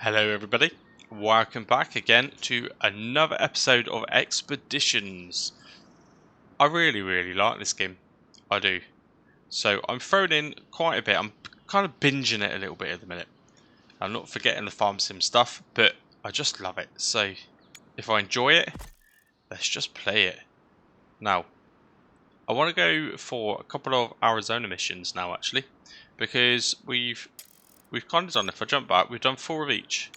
Hello everybody, welcome back again to another episode of Expeditions. I really like this game, I do. So I'm throwing in quite a bit, I'm kind of binging it a little bit at the minute. I'm not forgetting the farm sim stuff, but I just love it. So if I enjoy it, let's just play it. Now, I want to go for a couple of Arizona missions now actually, because we've kind of done, if I jump back, we've done 4 of each.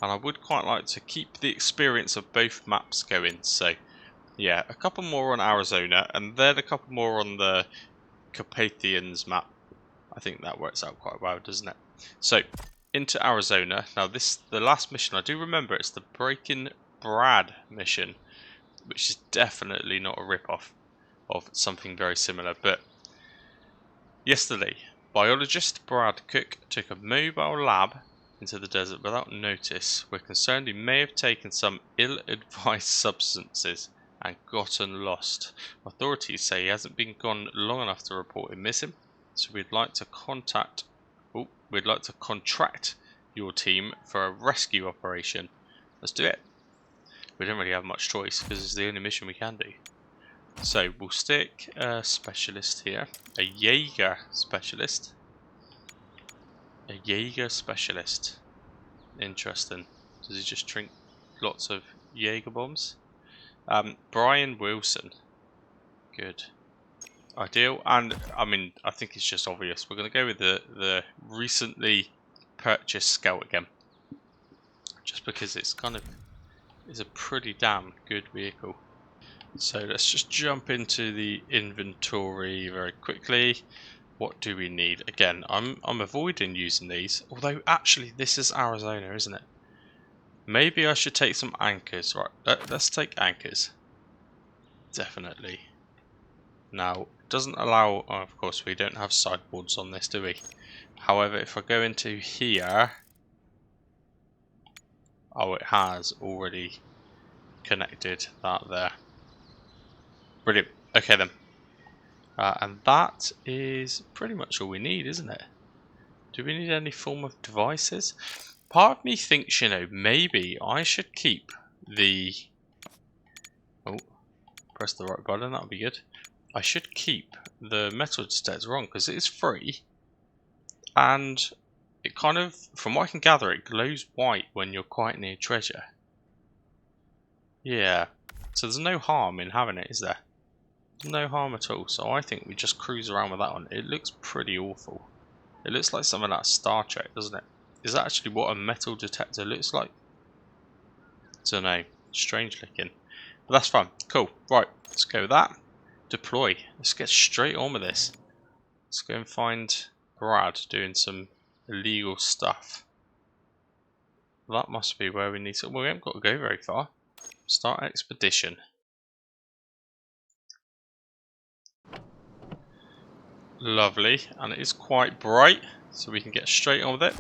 And I would quite like to keep the experience of both maps going. So, yeah, a couple more on Arizona, and then a couple more on the Carpathians map. I think that works out quite well, doesn't it? So, into Arizona. Now, the last mission, I do remember it's the Breaking Brad mission, which is definitely not a rip-off of something very similar. But yesterday, biologist Brad Cook took a mobile lab into the desert without notice. We're concerned he may have taken some ill-advised substances and gotten lost. Authorities say he hasn't been gone long enough to report him missing, so we'd like to contract your team for a rescue operation. Let's do it. We don't really have much choice because it's the only mission we can do. So we'll stick a specialist here, a Jaeger specialist. A Jaeger specialist. Interesting. Does he just drink lots of Jaeger bombs? Brian Wilson. Good. Ideal. And I mean, I think it's just obvious. We're going to go with the recently purchased Scout again, just because it's a pretty damn good vehicle. So let's just jump into the inventory very quickly. What do we need? Again, I'm avoiding using these, although actually this is Arizona, isn't it? Maybe I should take some anchors. Right, let's take anchors. Definitely. Now, it doesn't allow, oh, of course we don't have sideboards on this, do we? However, if I go into here, oh, it has already connected that there. Brilliant. Okay then. And that is pretty much all we need, isn't it? Do we need any form of devices? Part of me thinks, maybe I should keep the... Oh, press the right button, that would be good. I should keep the metal detector on because it is free. And it kind of, from what I can gather, it glows white when you're quite near treasure. Yeah, so there's no harm in having it, is there? No harm at all, so I think we just cruise around with that one. It looks pretty awful. It looks like something out of Star Trek, doesn't it? Is that actually what a metal detector looks like? Don't know. Strange looking. But that's fine. Cool. Right, let's go with that. Deploy. Let's get straight on with this. Let's go and find Brad doing some illegal stuff. That must be where we need to... Well, we haven't got to go very far. Start expedition. Lovely. And it is quite bright, so we can get straight on with it.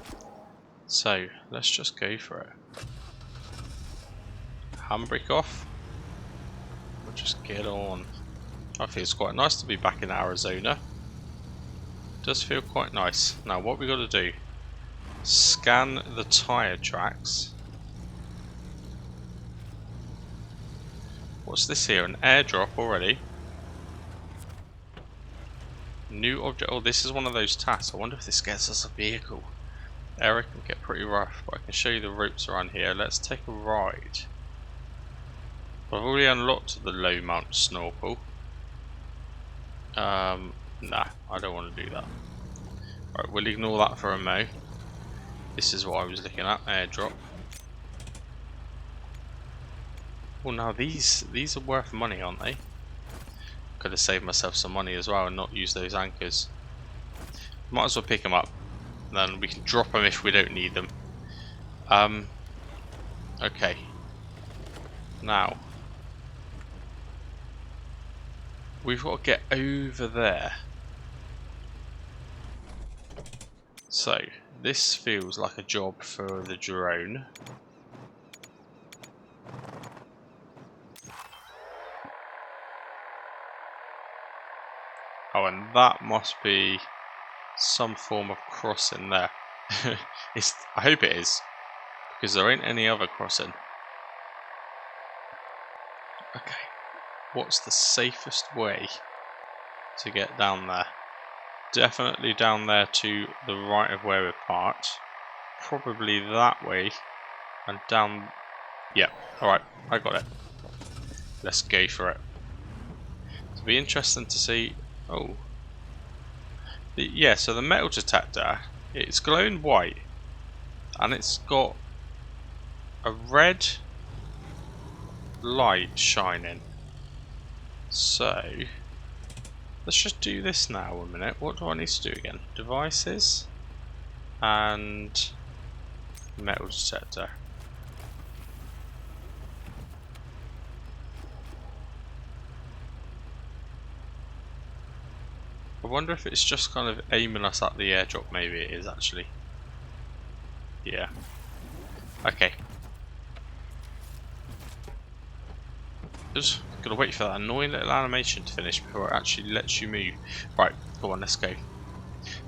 So, let's just go for it. Handbrake off. We'll just get on. I feel it's quite nice to be back in Arizona. It does feel quite nice. Now, what we got to do? Scan the tire tracks. What's this here? An airdrop already. New object. Oh, this is one of those tasks. I wonder if this gets us a vehicle. Area can get pretty rough, but I can show you the ropes around here. Let's take a ride. I've already unlocked the low mount snorkel. Nah, I don't want to do that. Right, we'll ignore that for a mo. This is what I was looking at, airdrop. Well, now these are worth money, aren't they? Could have saved myself some money as well and not use those anchors. Might as well pick them up. Then we can drop them if we don't need them. Okay. Now, we've got to get over there. So, this feels like a job for the drone. Oh, and that must be some form of crossing there. I hope it is. because there ain't any other crossing. Okay, what's the safest way to get down there? Definitely down there to the right of where we're parked. Probably that way and down. Yeah, alright, I got it. Let's go for it. It'll be interesting to see. Oh, yeah, so the metal detector, it's glowing white and it's got a red light shining. So let's just do this now a minute. What do I need to do again? Devices and metal detector. I wonder if it's just kind of aiming us at the airdrop. Maybe it is actually. Yeah. Okay. Just gotta wait for that annoying little animation to finish before it actually lets you move. Right, go on, let's go.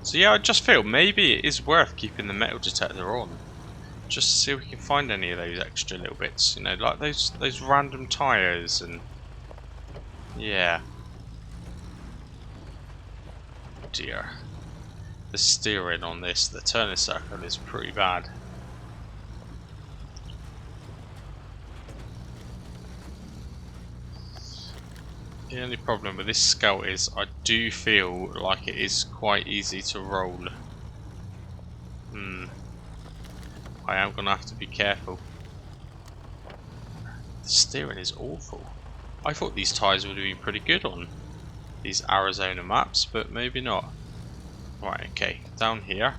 So yeah, I just feel maybe it is worth keeping the metal detector on. Just to see if we can find any of those extra little bits, you know, like those random tyres and yeah. Oh dear. The steering on this, the turning circle is pretty bad. The only problem with this Scout is I do feel like it is quite easy to roll. I am going to have to be careful. The steering is awful. I thought these tyres would have been pretty good on these Arizona maps, but maybe not. Right, okay, down here.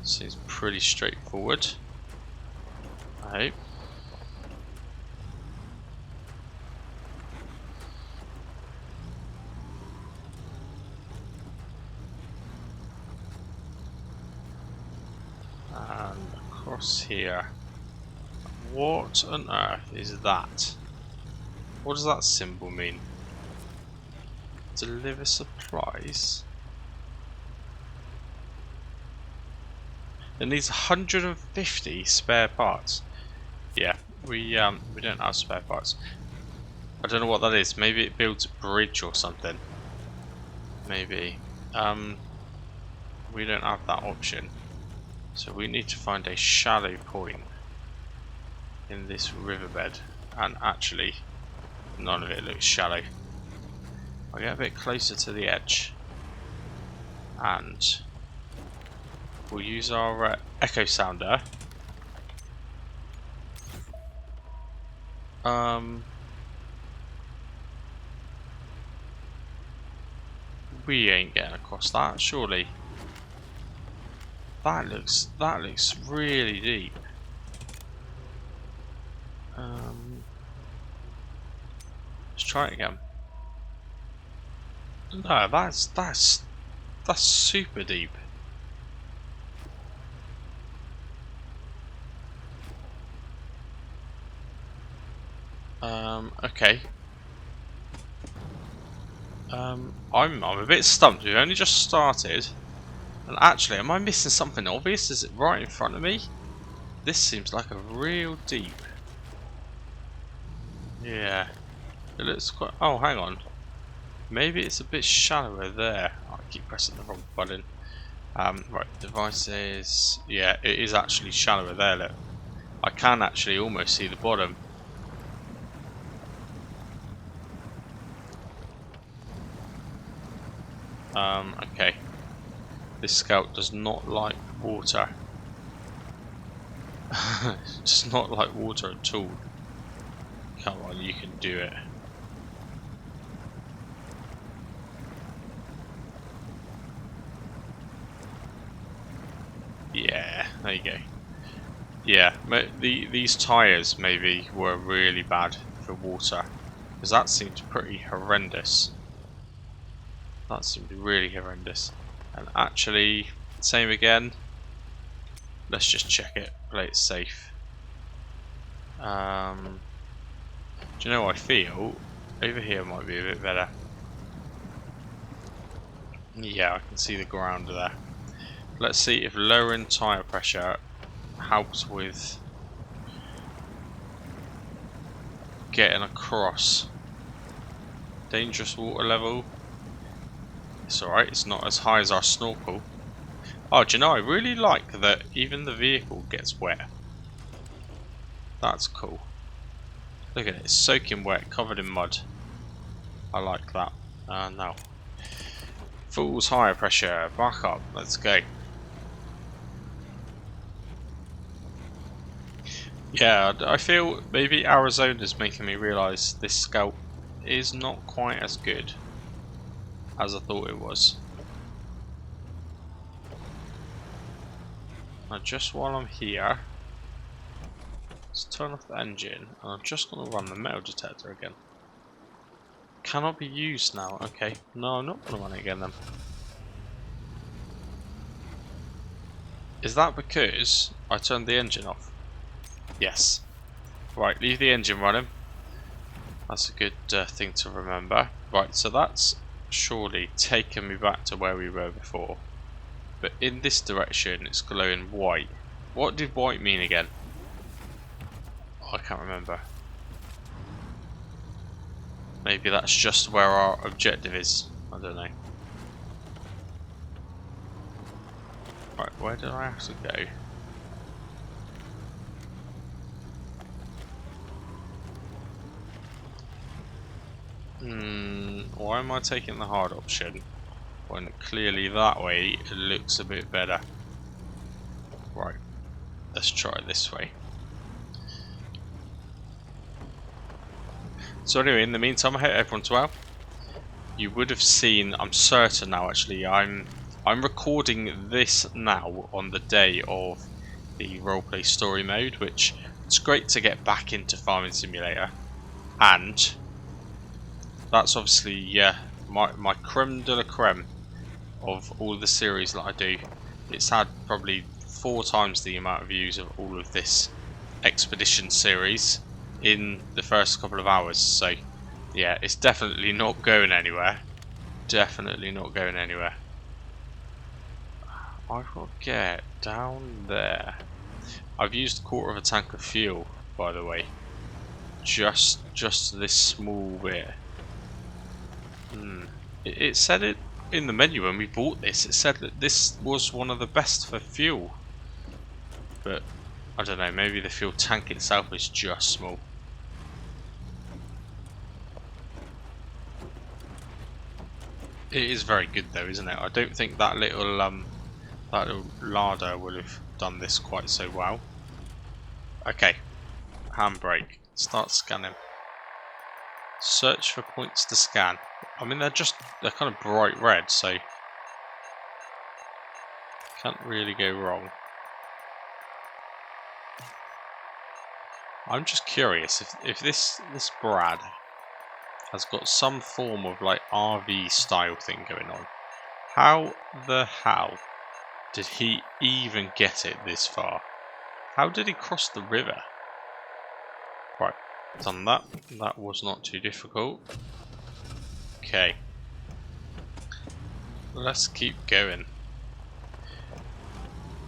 Seems pretty straightforward. I hope. And across here. What on earth is that? What does that symbol mean? Deliver supplies? It needs 150 spare parts. Yeah, we don't have spare parts. I don't know what that is. Maybe it builds a bridge or something. Maybe. We don't have that option. So we need to find a shallow point in this riverbed. And actually, none of it looks shallow. I'll get a bit closer to the edge. And we'll use our echo sounder. We ain't getting across that, surely. That looks really deep. Let's try it again. No, that's super deep. Okay. I'm a bit stumped. We've only just started. And actually, am I missing something obvious? Is it right in front of me? This seems like a real deep. Yeah. It looks quite... Oh, hang on. Maybe it's a bit shallower there. I keep pressing the wrong button. Right, devices. Yeah, it is actually shallower there, look. I can actually almost see the bottom. Okay. This Scout does not like water. Does not like water at all. Come on, you can do it. Yeah, there you go. Yeah, these tyres maybe were really bad for water, because that seemed pretty horrendous. That seemed really horrendous. And actually, same again. Let's just check it, play it safe. Do you know what I feel? Over here might be a bit better. Yeah, I can see the ground there. Let's see if lowering tyre pressure helps with getting across. Dangerous water level. It's alright, it's not as high as our snorkel. Oh, do you know, I really like that even the vehicle gets wet. That's cool. Look at it, it's soaking wet, covered in mud. I like that. Now. Full tire pressure, back up, let's go. Yeah, I feel maybe Arizona's making me realise this Scout is not quite as good as I thought it was. Now just while I'm here, let's turn off the engine and I'm just going to run the metal detector again. Cannot be used now, okay. No, I'm not going to run it again then. Is that because I turned the engine off? Yes. Right, leave the engine running. That's a good thing to remember. Right, so that's surely taken me back to where we were before. But in this direction, it's glowing white. What did white mean again? Oh, I can't remember. Maybe that's just where our objective is. I don't know. Right, where did I have to go? Why am I taking the hard option when clearly that way it looks a bit better? Right, let's try it this way. So anyway, in the meantime, I hope everyone's well. You would have seen, I'm certain now actually, I'm recording this now on the day of the roleplay story mode, which it's great to get back into Farming Simulator, and that's obviously my creme de la creme of all the series that I do. It's had probably 4 times the amount of views of all of this expedition series in the first couple of hours, so yeah, it's definitely not going anywhere. Definitely not going anywhere. I've got to get down there. I've used 1/4 of a tank of fuel, by the way. Just this small bit. It said it in the menu when we bought this. It said that this was one of the best for fuel. But I don't know, maybe the fuel tank itself is just small. It is very good though, isn't it? I don't think that little larder would have done this quite so well. Okay, handbrake. Start scanning. Search for points to scan. I mean, they're kind of bright red, so can't really go wrong. I'm just curious if this Brad has got some form of like RV style thing going on. How the hell did he even get it this far? How did he cross the river? Right, done that. That was not too difficult. Okay. Let's keep going.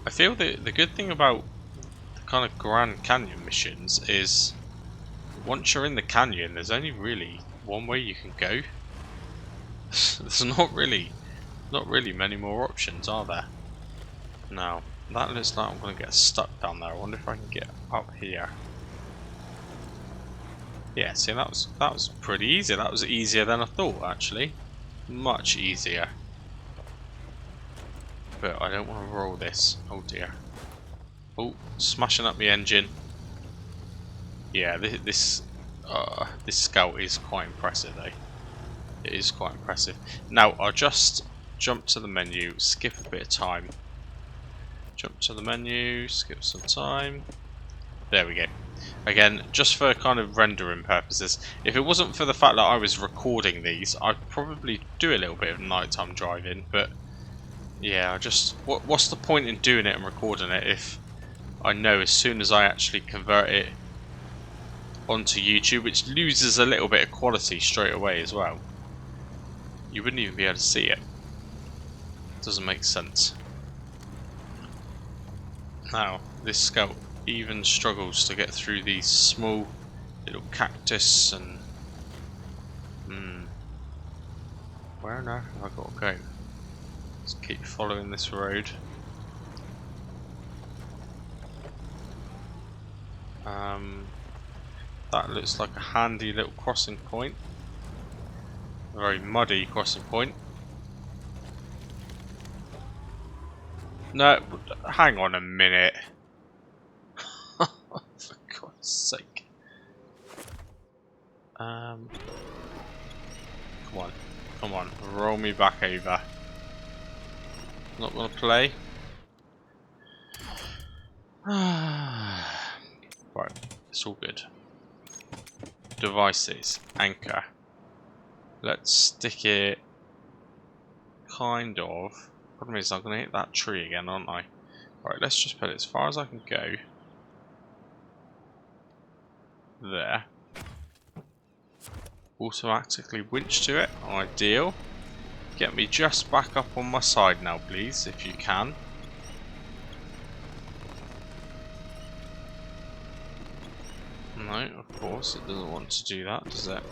I feel that the good thing about the kind of Grand Canyon missions is once you're in the canyon, there's only really one way you can go. There's not really many more options, are there? Now, that looks like I'm going to get stuck down there. I wonder if I can get up here. Yeah, see, that was pretty easy. That was easier than I thought, actually. Much easier. But I don't want to roll this. Oh dear. Oh, smashing up the engine. Yeah, this Scout is quite impressive, though. It is quite impressive. Now, I'll just jump to the menu, skip a bit of time. Jump to the menu, skip some time. There we go. Again, just for kind of rendering purposes. If it wasn't for the fact that I was recording these, I'd probably do a little bit of nighttime driving. But yeah, what's the point in doing it and recording it if I know as soon as I actually convert it onto YouTube, which loses a little bit of quality straight away as well, you wouldn't even be able to see it. Doesn't make sense. Now, this scout even struggles to get through these small little cactus and... Where on earth have I got to go? Let's keep following this road. That looks like a handy little crossing point. A very muddy crossing point. No, hang on a minute. For God's sake. Come on, roll me back over. Not gonna play. Right, it's all good. Devices, anchor. Let's stick it kind of. Problem is I'm gonna hit that tree again, aren't I? Right, let's just put it as far as I can go. There. Automatically winch to it, ideal. Get me just back up on my side now, please, if you can. No, of course, it doesn't want to do that, does it?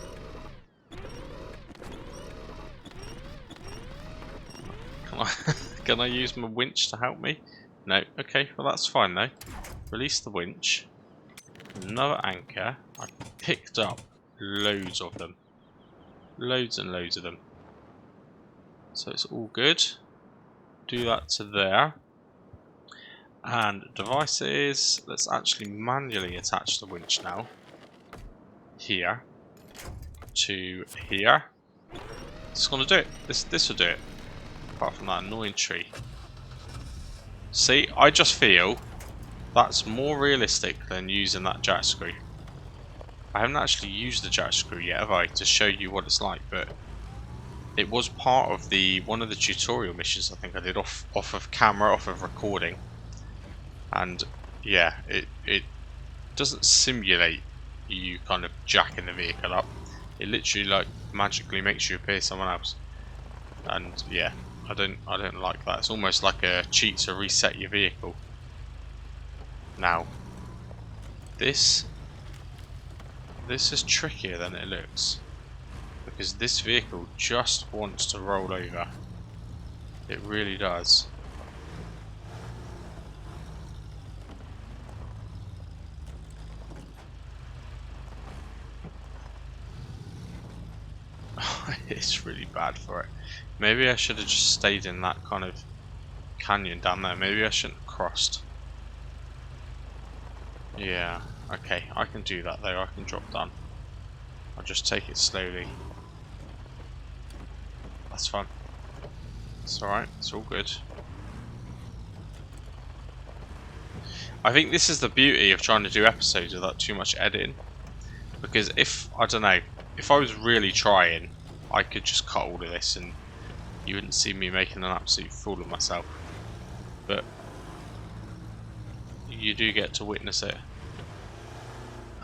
Can I use my winch to help me? No, okay, well that's fine though. Release the winch. Another anchor. I picked up loads of them. Loads and loads of them. So it's all good. Do that to there. And devices, let's actually manually attach the winch now. Here. To here. It's gonna do it. This will do it. Apart from that annoying tree. See, I just feel that's more realistic than using that jack screw. I haven't actually used the jack screw yet, have I, to show you what it's like, but it was part of one of the tutorial missions I think I did off of camera, off of recording. And yeah, it doesn't simulate you kind of jacking the vehicle up. It literally like magically makes you appear someone else. And yeah, I don't like that. It's almost like a cheat to reset your vehicle. Now, this is trickier than it looks, because this vehicle just wants to roll over. It really does. It's really bad for it. Maybe I should have just stayed in that kind of canyon down there. Maybe I shouldn't have crossed. Yeah, okay, I can do that though. I can drop down. I'll just take it slowly. That's fine. It's alright, it's all good. I think this is the beauty of trying to do episodes without too much editing. Because if, I don't know, if I was really trying, I could just cut all of this and you wouldn't see me making an absolute fool of myself. But you do get to witness it.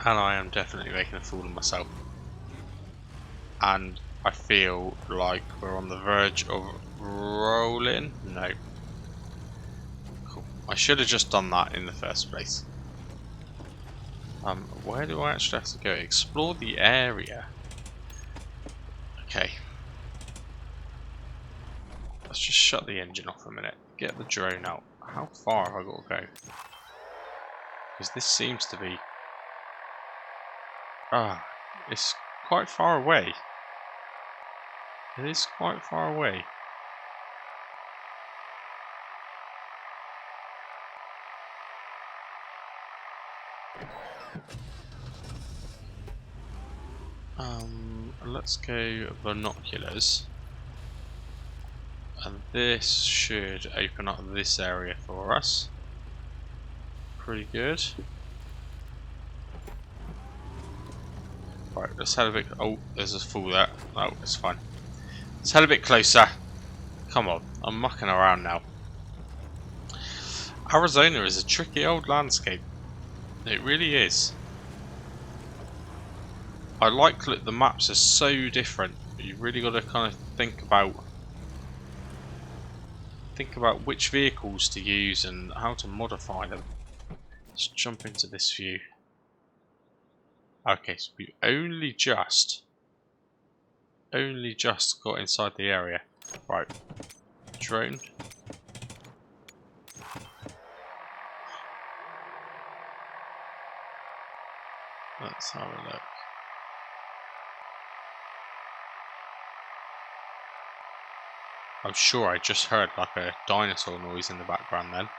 And I am definitely making a fool of myself. And I feel like we're on the verge of rolling. No. Cool. I should have just done that in the first place. Where do I actually have to go? Explore the area. Okay. Let's just shut the engine off a minute. Get the drone out. How far have I got to go? Because this seems to be... it's quite far away. It is quite far away. Let's go binoculars. And this should open up this area for us. Pretty good. Right, let's head a bit... Oh, there's a fool there. No, it's fine. Let's head a bit closer. Come on, I'm mucking around now. Arizona is a tricky old landscape. It really is. I like that the maps are so different. You really got to kind of think about think about which vehicles to use and how to modify them. Let's jump into this view. Okay, so we only just got inside the area. Right, drone. Let's have a look. I'm sure I just heard like a dinosaur noise in the background then.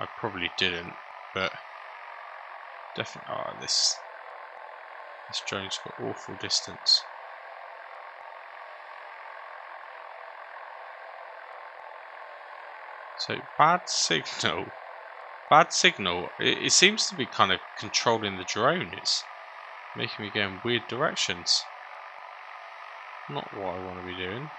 I probably didn't, but definitely. Oh, this drone's got awful distance. So bad signal. Bad signal. It seems to be kind of controlling the drone. It's making me go in weird directions. Not what I want to be doing.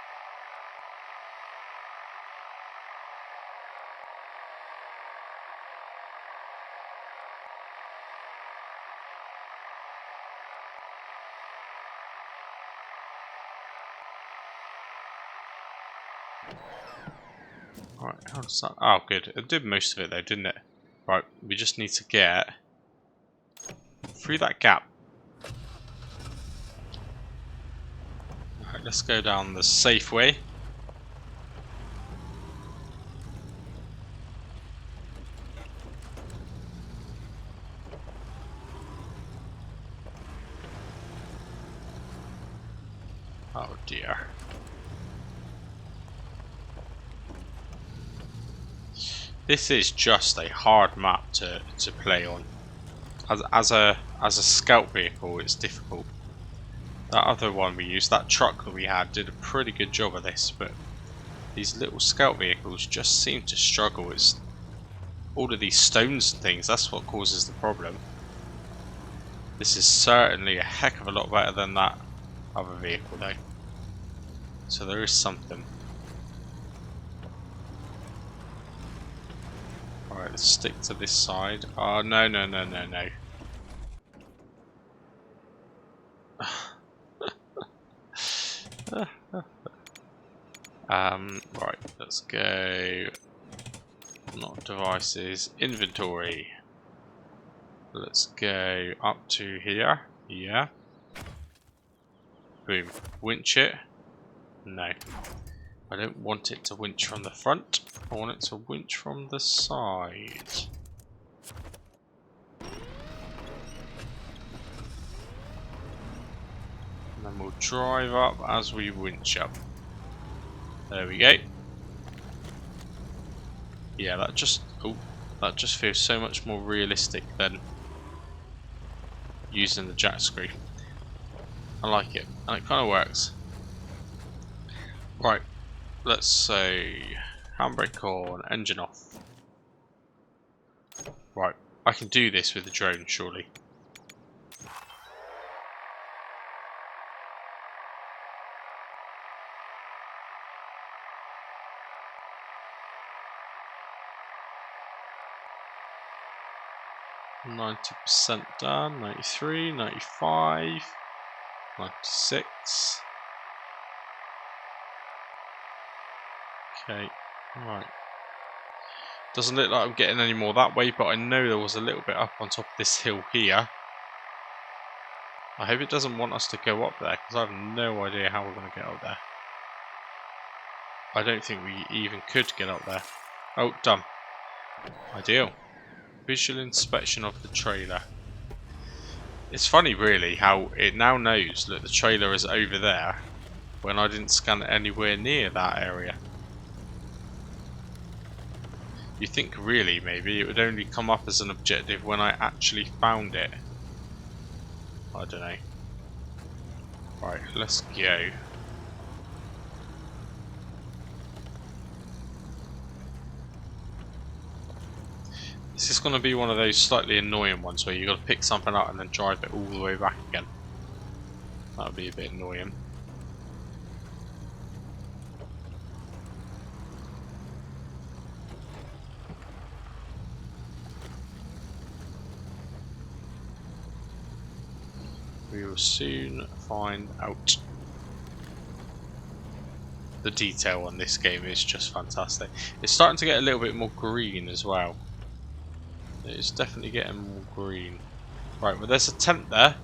Right, how does that... Oh, good. It did most of it though, didn't it? Right, we just need to get through that gap. Alright, let's go down the safe way. Oh dear. This is just a hard map to play on. As a scout vehicle, it's difficult. That other one we used, that truck that we had, did a pretty good job of this, but these little scout vehicles just seem to struggle. It's all of these stones and things, that's what causes the problem. This is certainly a heck of a lot better than that other vehicle though. So there is something. Alright, let's stick to this side. Oh, no. Right, let's go. Not devices, inventory. Let's go up to here. Yeah. Boom. Winch it. No. I don't want it to winch from the front. I want it to winch from the side. And then we'll drive up as we winch up. There we go. Yeah, that just feels so much more realistic than using the jack screw. I like it, and it kind of works. Right, let's say handbrake on, engine off. Right, I can do this with the drone, surely. %, done. 93, 95, 96. Okay, right. Doesn't look like I'm getting any more that way, but I know there was a little bit up on top of this hill here. I hope it doesn't want us to go up there, because I have no idea how we're going to get up there. I don't think we even could get up there. Oh, done. Ideal. Visual inspection of the trailer. It's funny really how it now knows that the trailer is over there when I didn't scan it anywhere near that area. You think really maybe it would only come up as an objective when I actually found it. I don't know. Right, let's go. This is going to be one of those slightly annoying ones where you've got to pick something up and then drive it all the way back again. That would be a bit annoying. We will soon find out. The detail on this game is just fantastic. It's starting to get a little bit more green as well. It's definitely getting more green. Right, well there's a tent there.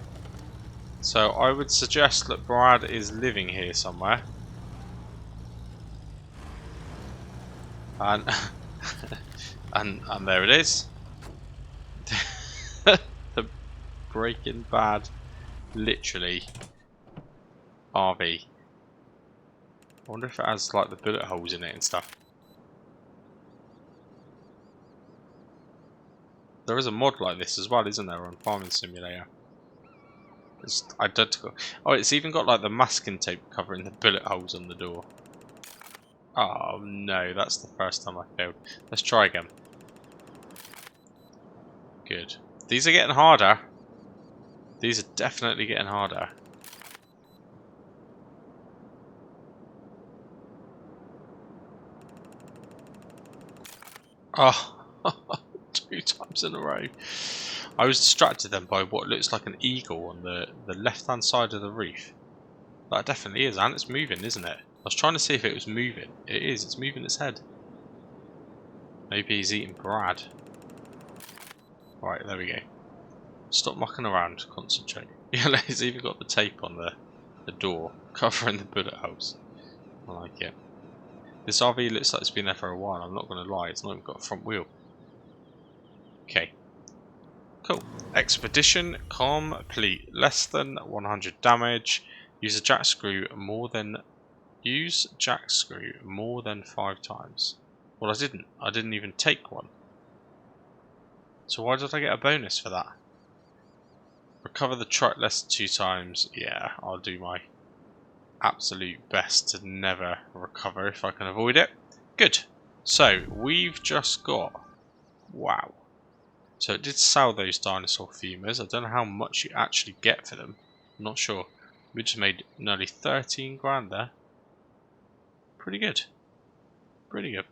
So I would suggest that Brad is living here somewhere. And and there it is. The Breaking Bad, literally, RV. I wonder if it has like the bullet holes in it and stuff. There is a mod like this as well, isn't there, on Farming Simulator? It's identical. Oh, it's even got like the masking tape covering the bullet holes on the door. Oh no, that's the first time I failed. Let's try again. Good. These are getting harder. These are definitely getting harder. Oh, 2 times in a row. I was distracted then by what looks like an eagle on the left-hand side of the roof. That definitely is, and it's moving, isn't it? I was trying to see if it was moving. It is, it's moving its head. Maybe he's eating Brad. Right, there we go. Stop mucking around, concentrate. Yeah, he's even got the tape on the door, covering the bullet holes. I like it. This RV looks like it's been there for a while, I'm not going to lie, it's not even got a front wheel. Okay. Cool. Expedition complete. Less than 100 damage. Use jack screw more than 5 times. Well, I didn't even take one. So why did I get a bonus for that? Recover the truck less than 2 times. Yeah, I'll do my absolute best to never recover if I can avoid it. Good. So we've just got, wow. So it did sell those dinosaur femurs. I don't know how much you actually get for them. I'm not sure. We just made nearly 13 grand there. Pretty good. Pretty good.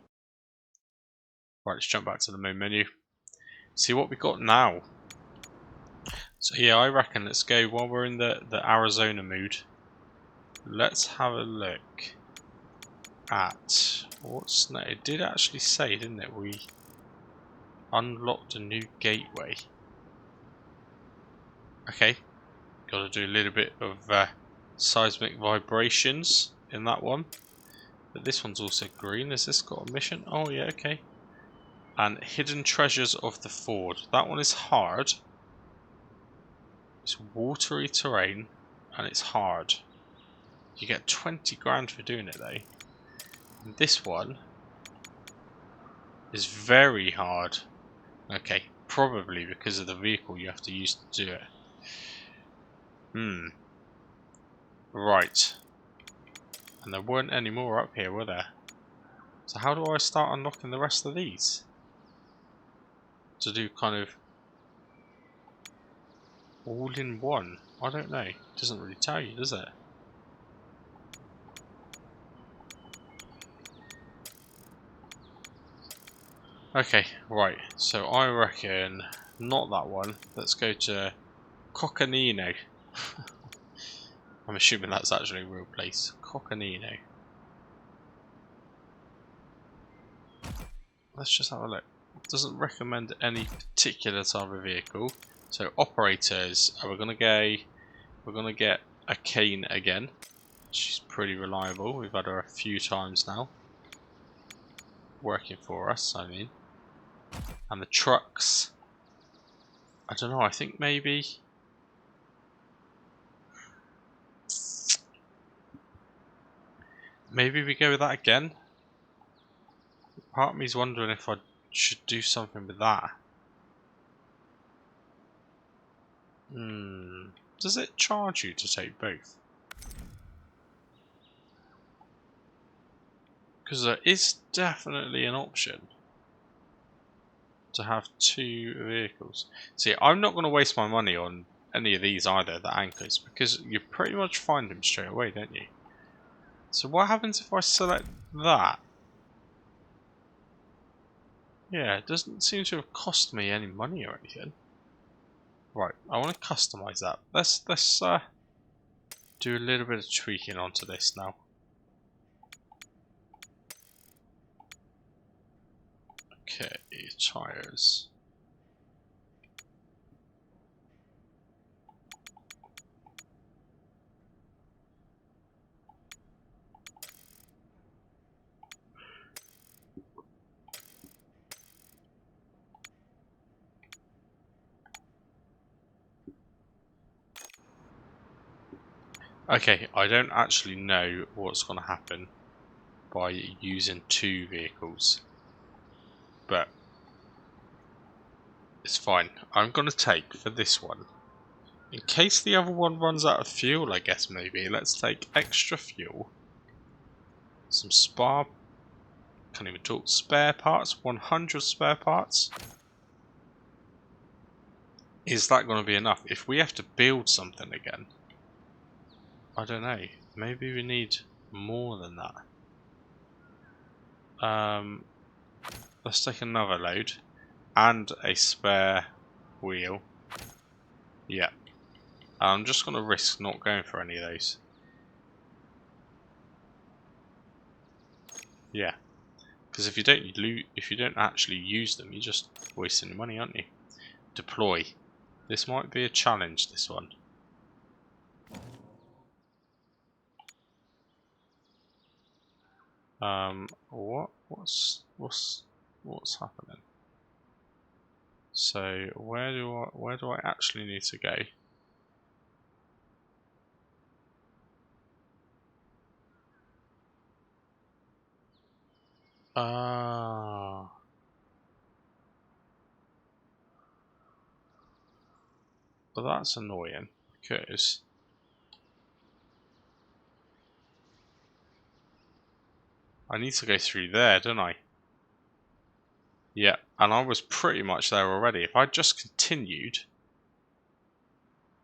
Right, let's jump back to the main menu. See what we got now. So yeah, I reckon let's go while we're in the Arizona mood. Let's have a look at what's next. It did actually say, didn't it? We unlocked a new gateway. Okay, got to do a little bit of seismic vibrations in that one. But this one's also green. Has this got a mission? Oh yeah, okay. And hidden treasures of the Ford. That one is hard. It's watery terrain and it's hard. You get 20 grand for doing it though. And this one is very hard. Okay, probably because of the vehicle you have to use to do it. Right. And there weren't any more up here, were there? So how do I start unlocking the rest of these? To do kind of all in one? I don't know. It doesn't really tell you, does it? Okay, right. So I reckon not that one. Let's go to Coconino. I'm assuming that's actually a real place. Coconino. Let's just have a look. It doesn't recommend any particular type of vehicle. So operators, we're gonna get a Cane again. She's pretty reliable. We've had her a few times now. Working for us, I mean. And the trucks. I don't know, I think maybe we go with that again. Part of me's wondering if I should do something with that. Does it charge you to take both? Because there is definitely an option to have 2 vehicles. See, I'm not going to waste my money on any of these either, the anchors, because you pretty much find them straight away, don't you? So what happens if I select that? Yeah, it doesn't seem to have cost me any money or anything. Right, I want to customize that. Let's do a little bit of tweaking onto this now. Okay, tyres. Okay, I don't actually know what's going to happen by using 2 vehicles, but it's fine. I'm going to take for this one, in case the other one runs out of fuel, I guess maybe, let's take extra fuel, some can't even talk, spare parts, 100 spare parts. Is that going to be enough? If we have to build something again, I don't know, maybe we need more than that. Let's take another load and a spare wheel. Yeah, I'm just going to risk not going for any of those. Yeah, because if you don't actually use them, you're just wasting money, aren't you? Deploy. This might be a challenge, this one. What's happening? So where do I actually need to go? Ah. Well, that's annoying because I need to go through there, don't I? Yeah, and I was pretty much there already. If I just continued,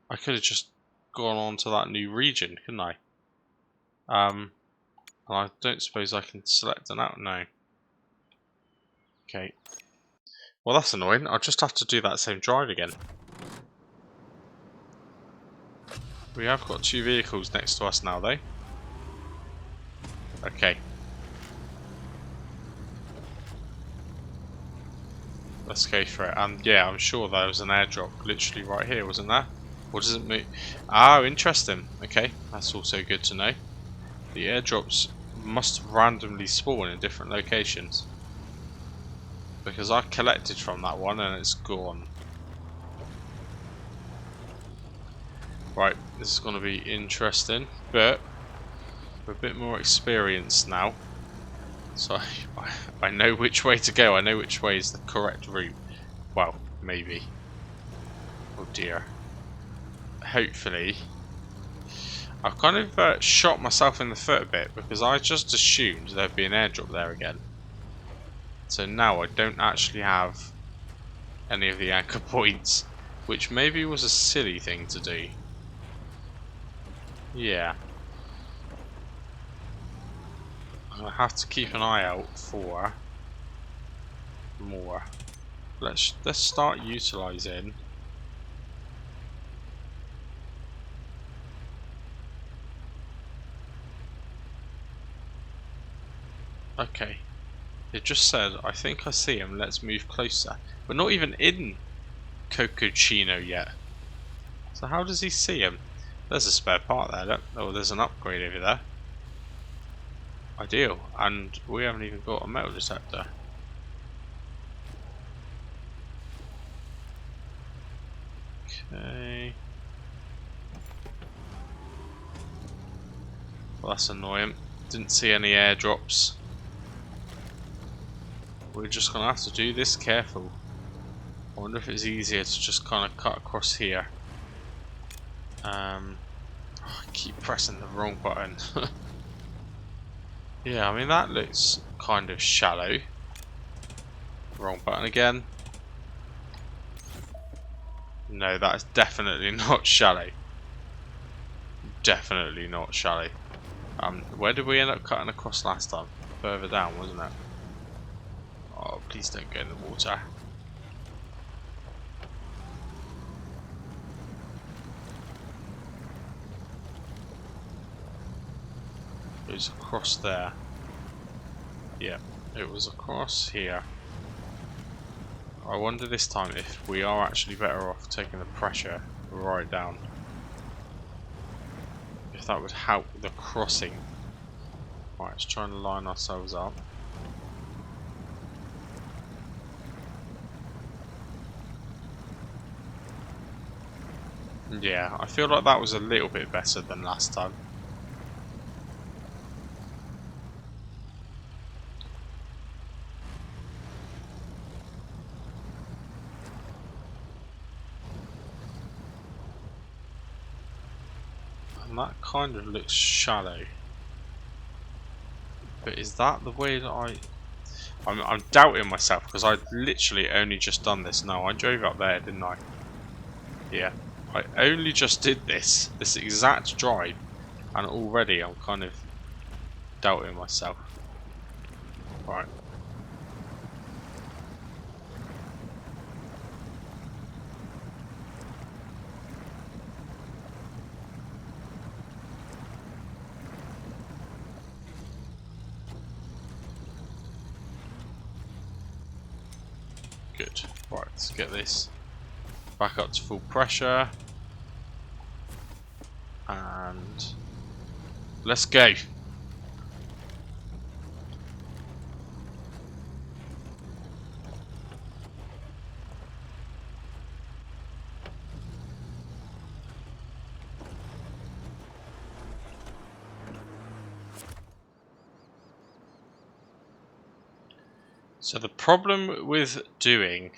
I could have just gone on to that new region, couldn't I? And I don't suppose I can select an out now. Okay. Well, that's annoying. I'll just have to do that same drive again. We have got 2 vehicles next to us now, though. Okay. Let's go for it. And yeah, I'm sure there was an airdrop literally right here, wasn't there? What does it mean? Oh, interesting. Okay, that's also good to know. The airdrops must randomly spawn in different locations. Because I collected from that one and it's gone. Right, this is going to be interesting, but we're a bit more experienced now. So I know which way to go. I know which way is the correct route. Well, maybe. Oh dear. Hopefully. I've kind of shot myself in the foot a bit because I just assumed there'd be an airdrop there again. So now I don't actually have any of the anchor points, which maybe was a silly thing to do. Yeah. I'm going to have to keep an eye out for more. Let's start utilising. Okay. It just said, I think I see him, let's move closer. We're not even in Cocochino yet. So how does he see him? There's a spare part there, look. Oh, there's an upgrade over there. Ideal. And we haven't even got a metal detector. Okay. Well, that's annoying. Didn't see any airdrops. We're just going to have to do this careful. I wonder if it's easier to just kind of cut across here. I keep pressing the wrong button. Yeah, I mean that looks kind of shallow. Wrong button again. No, that is definitely not shallow. Definitely not shallow. Where did we end up cutting across last time? Further down, wasn't it? Oh, please don't go in the water. It was across there. Yeah, it was across here. I wonder this time if we are actually better off taking the pressure right down. If that would help the crossing. Right, let's try and line ourselves up. Yeah, I feel like that was a little bit better than last time. And that kind of looks shallow. But is that the way that I'm doubting myself because I literally only just done this. No, I drove up there, didn't I? Yeah. I only just did this exact drive, and already I'm kind of doubting myself. Right. Good. Right, let's get this back up to full pressure. And let's go. So the problem with doing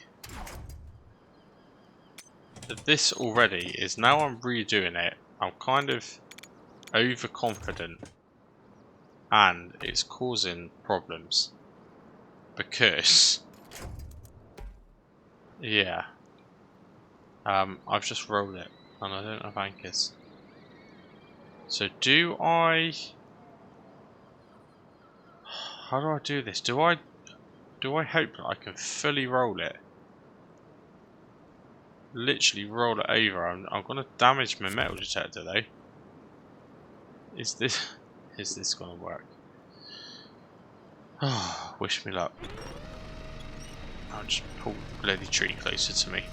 this already is now I'm redoing it, I'm kind of overconfident and it's causing problems because yeah, I've just rolled it and I don't have anchors. So how do I do this? Do I hope that I can fully roll it? Literally roll it over. I'm gonna damage my metal detector though. Is this gonna work? Oh, wish me luck. I'll just pull the bloody tree closer to me.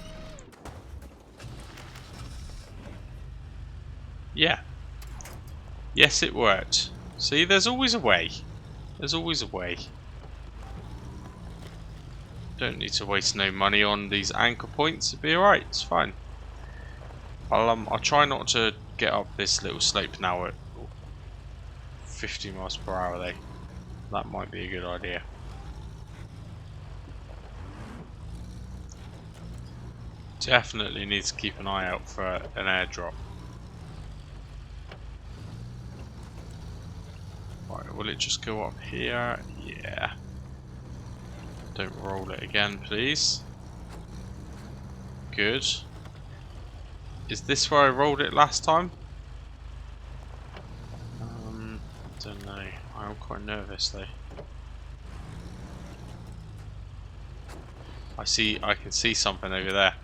Yeah. Yes, it worked. See, there's always a way. There's always a way. Don't need to waste no money on these anchor points. It'll be alright. It's fine. I'll try not to get up this little slope now at 50 miles per hour though. That might be a good idea. Definitely need to keep an eye out for an airdrop. Right, will it just go up here? Yeah. Don't roll it again, please. Good. Is this where I rolled it last time? Don't know. I'm quite nervous though. I can see something over there.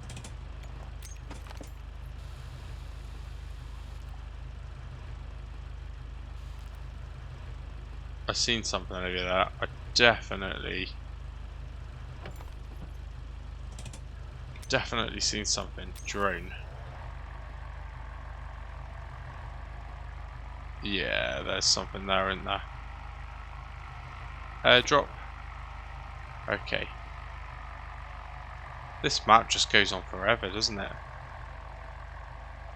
I've seen something over there. I definitely seen something. Drone. Yeah, there's something there, isn't there? Airdrop. Okay. This map just goes on forever, doesn't it?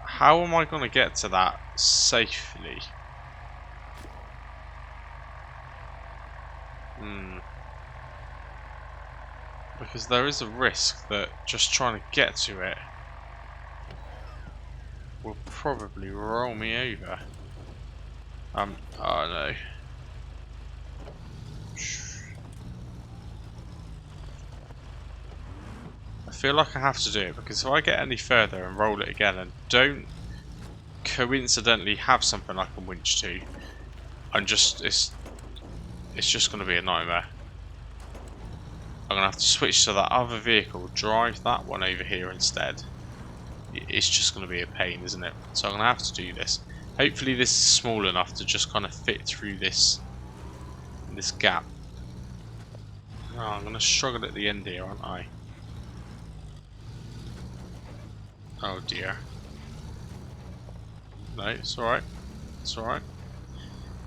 How am I going to get to that safely? Because there is a risk that just trying to get to it will probably roll me over. Oh no. I feel like I have to do it because if I get any further and roll it again and don't coincidentally have something I can winch to, it's just going to be a nightmare. I'm going to have to switch to that other vehicle, drive that one over here instead. It's just going to be a pain, isn't it? So I'm going to have to do this. Hopefully this is small enough to just kind of fit through this gap. Oh, I'm going to struggle at the end here, aren't I? Oh dear. No, it's alright. It's alright.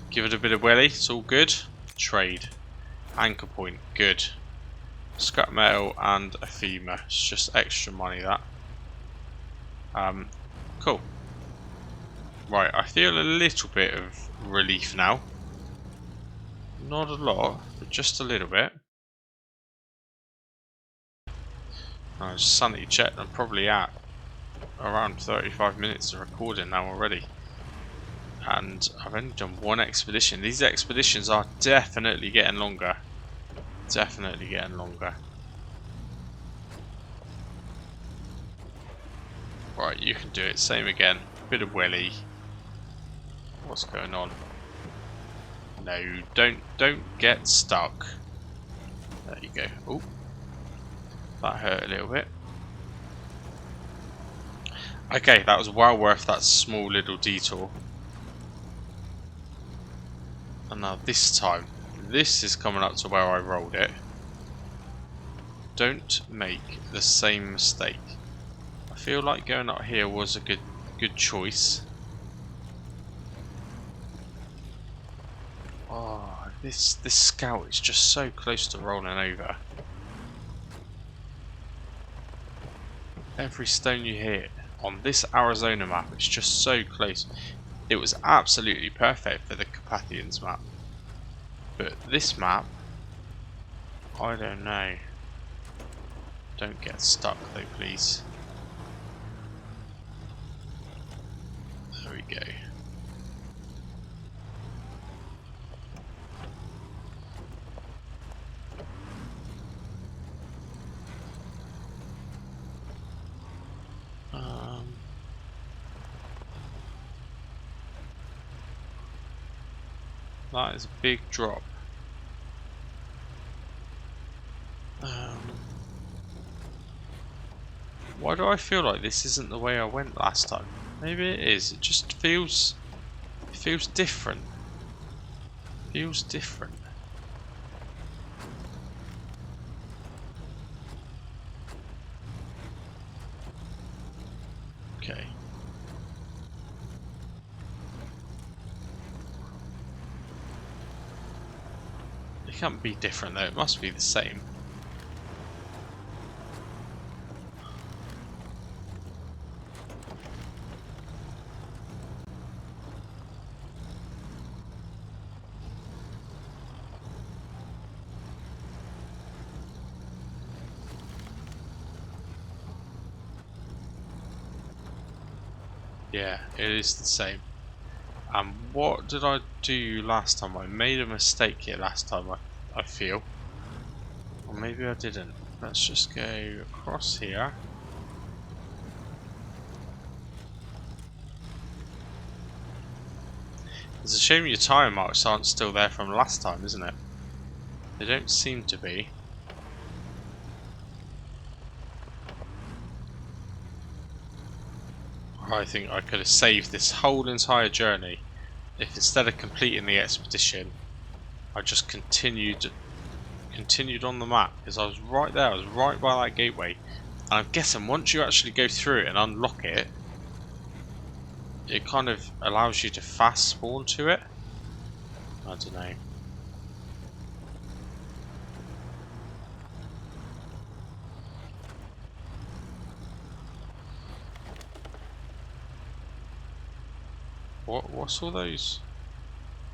Give it a bit of welly, it's all good. Trade. Anchor point, good. Scrap metal and a femur. It's just extra money that. Cool. Right, I feel a little bit of relief now. Not a lot, but just a little bit. I just sanity checked, I'm probably at around 35 minutes of recording now already. And I've only done one expedition. These expeditions are definitely getting longer. Definitely getting longer. Right, you can do it. Same again. Bit of welly. What's going on? No, don't get stuck. There you go. Oh, that hurt a little bit. Okay, that was well worth that small little detour. And now this time, this is coming up to where I rolled it. Don't make the same mistake. I feel like going up here was a good choice. Oh, this scout is just so close to rolling over. Every stone you hit on this Arizona map, it's just so close. It was absolutely perfect for the Carpathians map. But this map, I don't know. Don't get stuck though, please. There we go. That is a big drop. Why do I feel like this isn't the way I went last time? Maybe it is. It just feels different. Feels different. Okay. It can't be different though. It must be the same. Yeah, it is the same. What did I do last time? I made a mistake here last time, I feel. Or maybe I didn't. Let's just go across here. It's a shame your tyre marks aren't still there from last time, isn't it? They don't seem to be. I think I could have saved this whole entire journey if instead of completing the expedition I just continued on the map, because I was right there, I was right by that gateway, and I'm guessing once you actually go through it and unlock it, it kind of allows you to fast spawn to it. I don't know. What's all those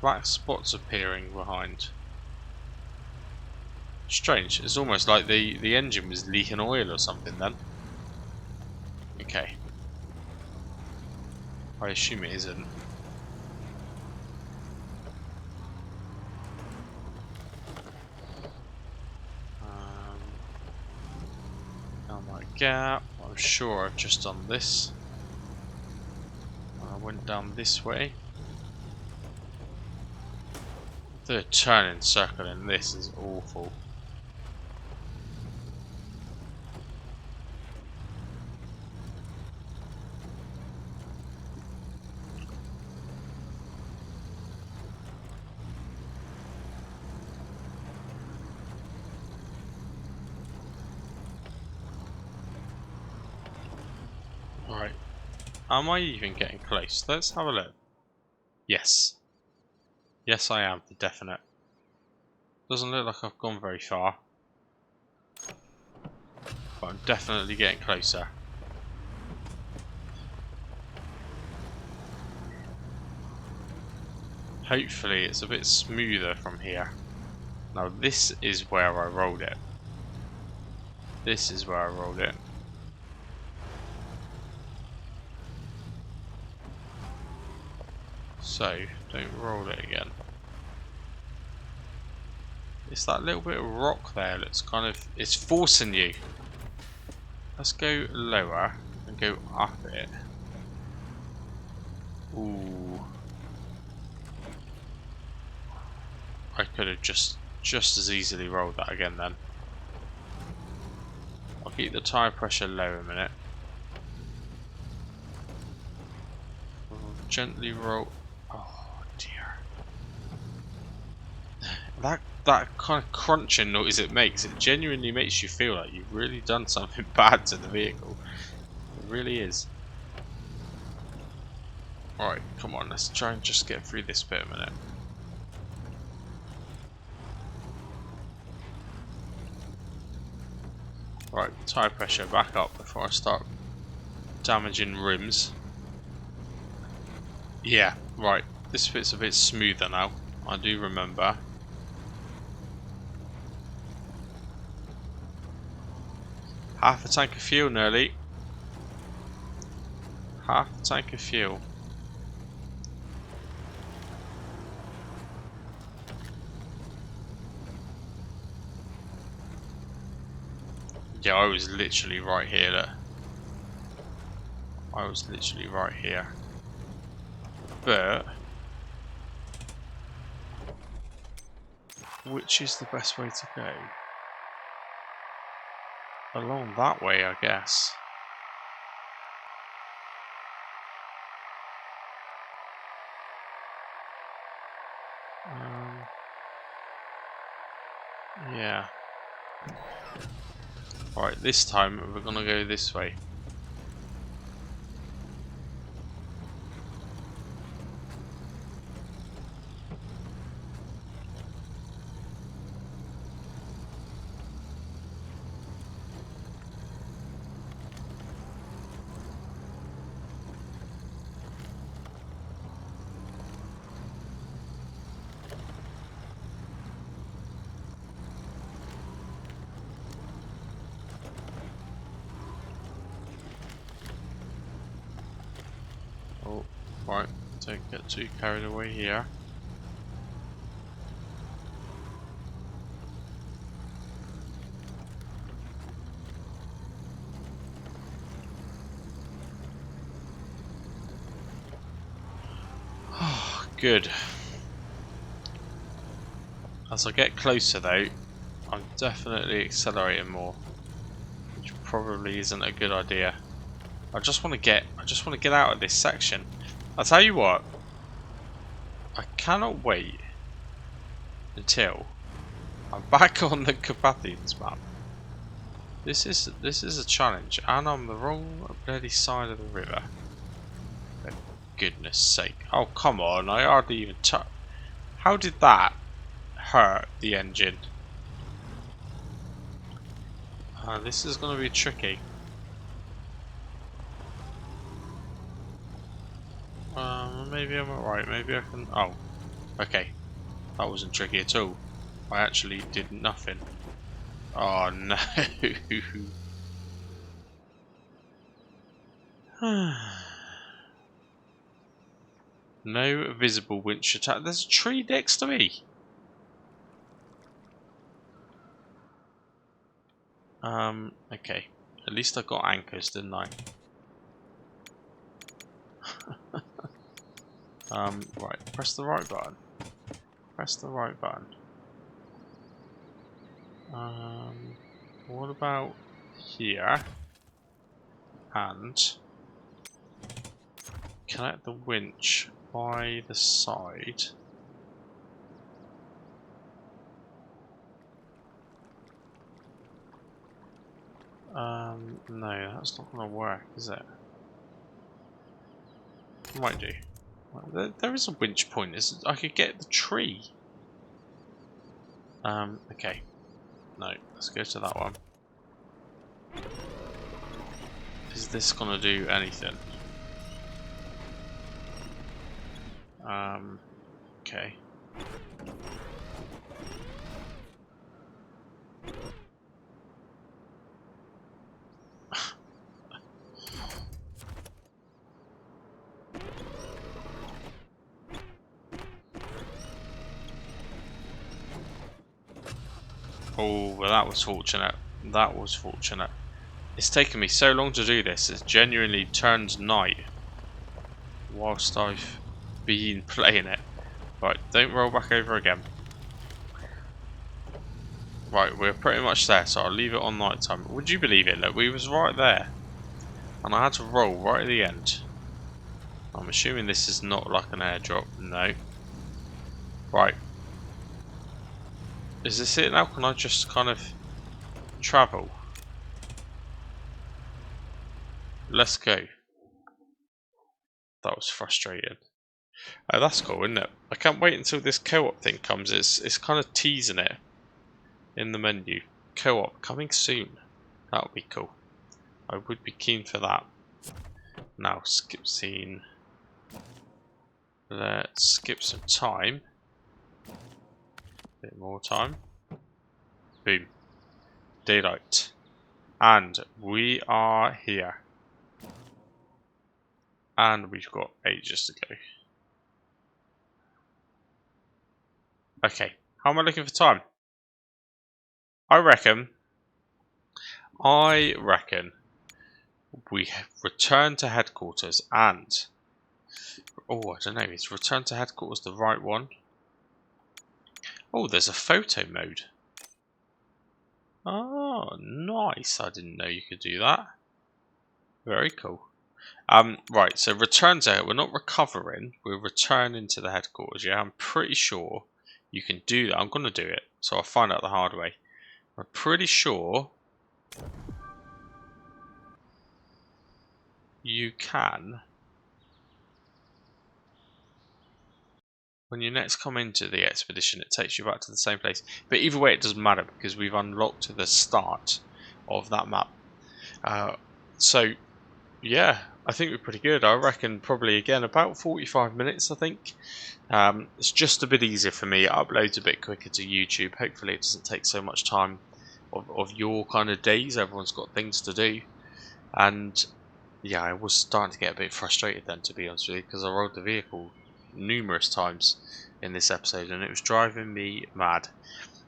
black spots appearing behind? Strange. It's almost like the engine was leaking oil or something then. Okay. I assume it isn't. Down that gap. I'm sure I've just done this. I went down this way. The turning circle in this is awful. Right. Am I even getting close? Let's have a look. Yes. Yes, I am, for definite. Doesn't look like I've gone very far. But I'm definitely getting closer. Hopefully it's a bit smoother from here. Now this is where I rolled it. This is where I rolled it. So, don't roll it again. It's that little bit of rock there that's kind of, it's forcing you. Let's go lower and go up it. Ooh. I could have just as easily rolled that again then. I'll keep the tyre pressure low a minute. Gently roll. Oh dear. That kind of crunching noise it makes, it genuinely makes you feel like you've really done something bad to the vehicle. It really is. Alright, come on, let's try and just get through this bit a minute. Right, tyre pressure back up before I start damaging rims. Yeah, right, this bit's a bit smoother now, I do remember. Half a tank of fuel nearly. Half a tank of fuel. Yeah, I was literally right here. Look. I was literally right here. But which is the best way to go? Along that way, I guess. Yeah. Right, this time we're gonna go this way. Oh, right, don't get too carried away here. Good. As I get closer though, I'm definitely accelerating more, which probably isn't a good idea. I just want to get out of this section. I'll tell you what, I cannot wait until I'm back on the Carpathians map. This is a challenge, and I'm the wrong bloody side of the river. For goodness sake! Oh come on! I hardly even touched. How did that hurt the engine? This is going to be tricky. Maybe I'm alright. Maybe I can. Oh, okay. That wasn't tricky at all. I actually did nothing. Oh no. No visible winch attack. There's a tree next to me. Okay. At least I got anchors, didn't I? Right. Press the right button. Press the right button. What about here? And connect the winch by the side. No, that's not going to work, is it? I might do. There is a winch point. I could get the tree. Okay. No, let's go to that one. Is this gonna do anything? Okay. Oh, well that was fortunate. That was fortunate. It's taken me so long to do this, it's genuinely turned night whilst I've been playing it. Right, don't roll back over again. Right, we're pretty much there, so I'll leave it on night time. Would you believe it? Look, we was right there. And I had to roll right at the end. I'm assuming this is not like an airdrop. No. Right. Is this it now? Can I just kind of travel? Let's go. That was frustrating. Oh, that's cool, isn't it? I can't wait until this co-op thing comes. It's kind of teasing it in the menu. Co-op coming soon. That would be cool. I would be keen for that. Now, skip scene. Let's skip some time. Bit more time. Boom. Daylight. And we are here. And we've got ages to go. Okay, how am I looking for time? I reckon we return to headquarters and... Oh, I don't know, is return to headquarters the right one? Oh, there's a photo mode. Oh, nice. I didn't know you could do that. Very cool. Right, so return to... We're not recovering, we're returning to the headquarters, yeah? I'm pretty sure you can do that. I'm going to do it, so I'll find out the hard way. I'm pretty sure you can, when you next come into the expedition, it takes you back to the same place. But either way, it doesn't matter because we've unlocked the start of that map. So, yeah, I think we're pretty good. I reckon probably, again, about 45 minutes, I think. It's just a bit easier for me. It uploads a bit quicker to YouTube. Hopefully it doesn't take so much time of your kind of days. Everyone's got things to do. And yeah, I was starting to get a bit frustrated then, to be honest with you, because I rode the vehicle numerous times in this episode and it was driving me mad.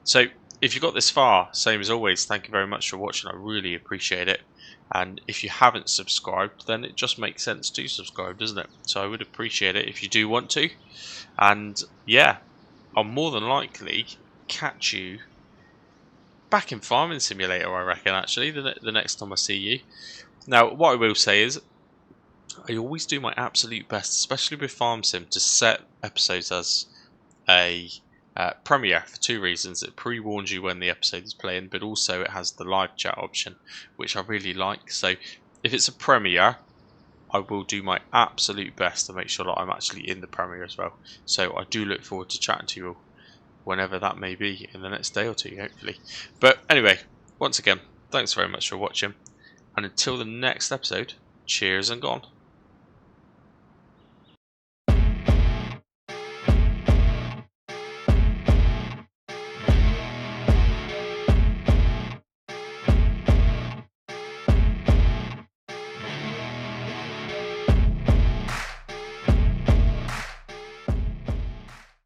So if you got this far, same as always, thank you very much for watching. I really appreciate it. And if you haven't subscribed, then it just makes sense to subscribe, doesn't it? So I would appreciate it if you do want to. And yeah, I'll more than likely catch you back in Farming Simulator, I reckon, actually, the next time I see you. Now, what I will say is, I always do my absolute best, especially with Farm Sim, to set episodes as a premiere for two reasons. It pre-warns you when the episode is playing, but also it has the live chat option, which I really like. So if it's a premiere, I will do my absolute best to make sure that I'm actually in the premiere as well. So I do look forward to chatting to you all whenever that may be, in the next day or two, hopefully. But anyway, once again, thanks very much for watching, and until the next episode, cheers and gone.